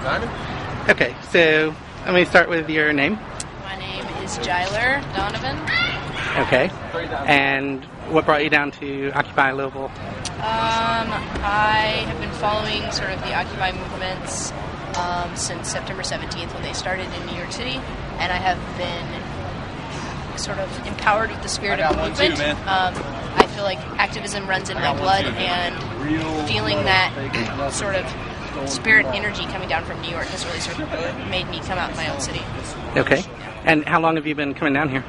Okay, so let me start with your name. My name is Jyler Donovan. Okay, and what brought you down to Occupy Louisville? I have been following sort of the Occupy movements since September 17th when they started in New York City, and I have been sort of empowered with the spirit of the movement. I feel like activism runs in my blood, and feeling that sort of spirit energy coming down from New York has really sort of made me come out in my own city. Okay, and how long have you been coming down here?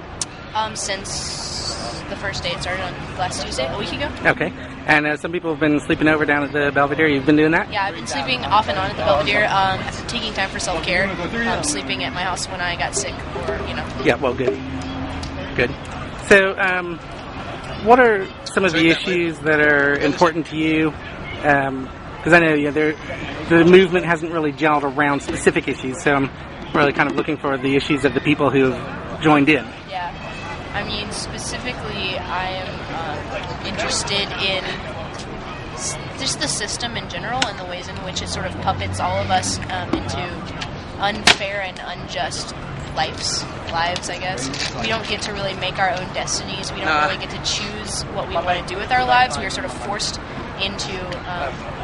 Since the first day it started on last Tuesday, a week ago. Okay, and some people have been sleeping over down at the Belvedere. You've been doing that? Yeah, I've been sleeping off and on at the Belvedere, taking time for self-care, sleeping at my house when I got sick, or, Yeah, well, good. Good. So, what are some of the issues that are important to you? Because I know the movement hasn't really gelled around specific issues, so I'm really kind of looking for the issues of the people who have joined in. Yeah. I mean, specifically, I am interested in just the system in general and the ways in which it sort of puppets all of us into unfair and unjust lives, I guess. We don't get to really make our own destinies. We don't really get to choose what we want to do with our lives. We are sort of forced into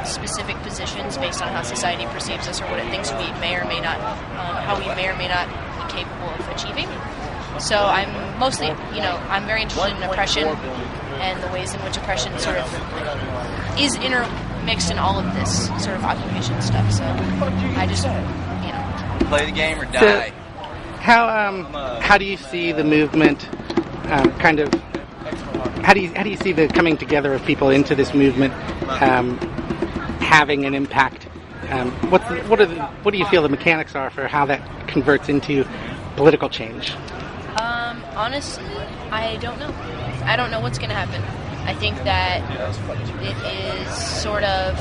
specific positions based on how society perceives us or what it thinks we may or may not, how we may or may not be capable of achieving. So I'm mostly, I'm very interested in oppression and the ways in which oppression sort of is intermixed in all of this sort of occupation stuff. So I just, play the game or die. So, how do you see the movement how do you see the coming together of people into this movement having an impact? What do you feel the mechanics are for how that converts into political change? Honestly, I don't know. I don't know what's going to happen. I think that it is sort of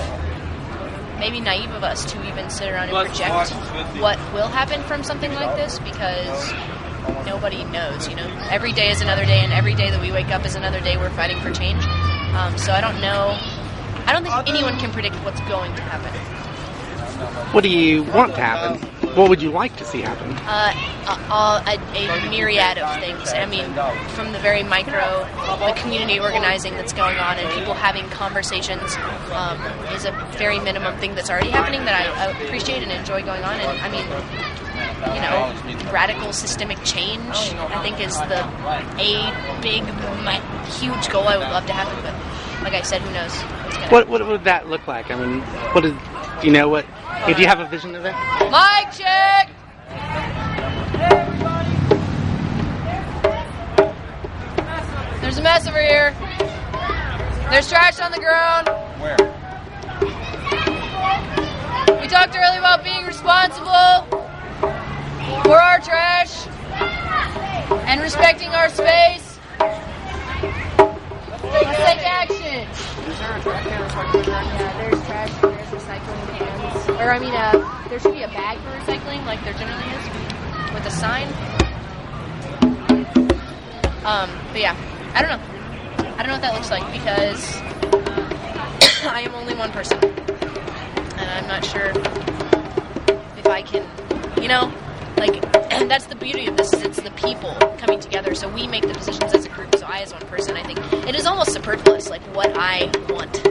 maybe naive of us to even sit around and project what will happen from something like this, because nobody knows, Every day is another day, and every day that we wake up is another day we're fighting for change. So I don't know. I don't think anyone can predict what's going to happen. What do you want to happen? What would you like to see happen? A myriad of things. I mean, from the very micro, the community organizing that's going on and people having conversations is a very minimum thing that's already happening that I appreciate and enjoy going on. And I mean, radical systemic change, I think, is a big, huge goal I would love to happen. But like I said, who knows? What would that look like? I mean, do you know what? Do you have a vision of it? Mic check! There's a mess over here. There's trash on the ground. Where? We talked earlier about being responsible for our trash and respecting our space. Let's take action. Is there a trash can or something? Yeah, there's trash and there's recycling cans. Or, I mean, there should be a bag for recycling, like there generally is, with a sign. But yeah, I don't know. I don't know what that looks like, because I am only one person. And I'm not sure if I can, and that's the beauty of this, is it's the people coming together, so we make the decisions as a group. So I, as one person, I think it is almost superfluous, like what I want.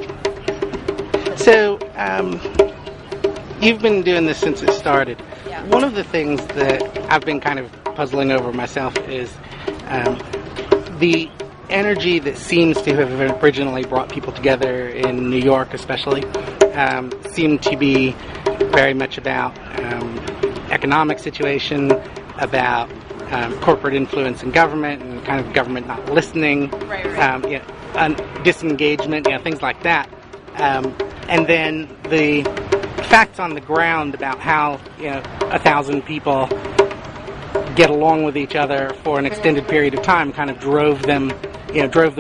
So, you've been doing this since it started. Yeah. One of the things that I've been kind of puzzling over myself is the energy that seems to have originally brought people together in New York, especially, seemed to be very much about economic situation, about corporate influence in government and kind of government not listening, disengagement, things like that. And then the facts on the ground about how 1,000 people get along with each other for an extended period of time kind of drove the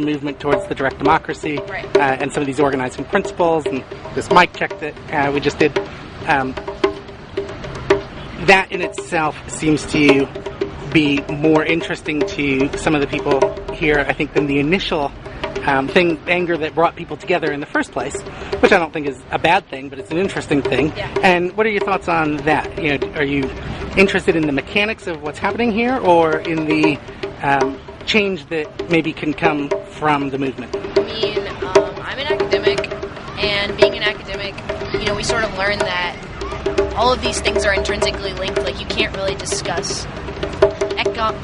movement towards the direct democracy, and some of these organizing principles and this mic check that we just did. That in itself seems to be more interesting to some of the people here, I think, than the initial anger that brought people together in the first place, which I don't think is a bad thing, but it's an interesting thing. Yeah. And what are your thoughts on that? You know, are you interested in the mechanics of what's happening here, or in the change that maybe can come from the movement? I mean, I'm an academic, and being an academic, you know, we sort of learn that all of these things are intrinsically linked. Like, you can't really discuss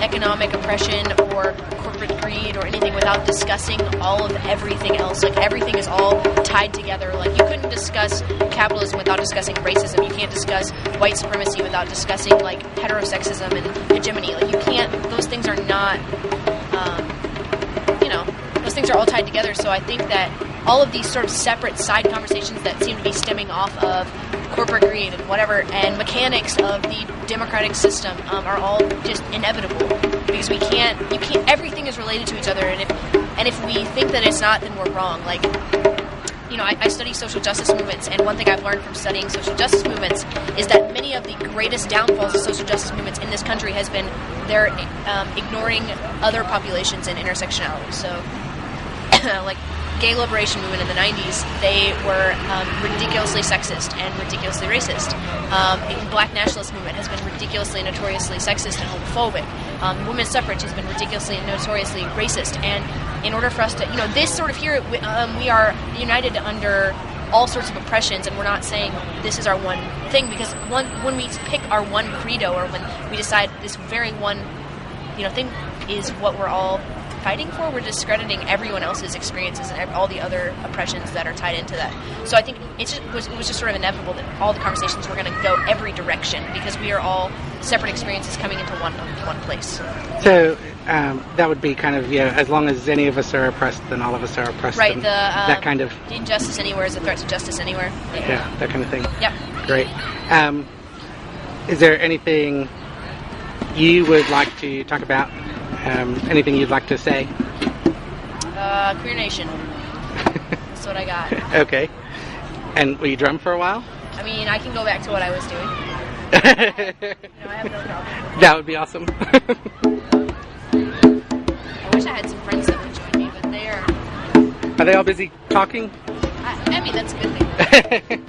economic oppression or corporate greed or anything without discussing all of everything else. Like, everything is all tied together. Like, you couldn't discuss capitalism without discussing racism. You can't discuss white supremacy without discussing, like, heterosexism and hegemony. Like, you can't, those things are not, you know, those things are all tied together. So I think that all of these sort of separate side conversations that seem to be stemming off of corporate greed and whatever, and mechanics of the democratic system are all just inevitable, because everything is related to each other, and if we think that it's not, then we're wrong. Like, you know, I study social justice movements, and one thing I've learned from studying social justice movements is that many of the greatest downfalls of social justice movements in this country has been they're ignoring other populations and intersectionality. So, like, gay liberation movement in the 90s, they were ridiculously sexist and ridiculously racist. Black nationalist movement has been ridiculously, notoriously sexist and homophobic. Women's suffrage has been ridiculously and notoriously racist. And in order for us to, you know, this sort of here, we are united under all sorts of oppressions, and we're not saying this is our one thing, because when we pick our one credo, or when we decide this very one, you know, thing is what we're all fighting for, we're discrediting everyone else's experiences and all the other oppressions that are tied into that. So I think it was just sort of inevitable that all the conversations were going to go every direction, because we are all separate experiences coming into one place. So that would be kind of, yeah, as long as any of us are oppressed, then all of us are oppressed. Right. That kind of injustice anywhere is a threat to justice anywhere. Yeah, that kind of thing. Yep. Great. Is there anything you would like to talk about? Anything you'd like to say? Queer Nation. That's what I got. Okay. And will you drum for a while? I mean, I can go back to what I was doing. I have no problem. That would be awesome. I wish I had some friends that would join me, but they are... Are they all busy talking? I mean, that's a good thing.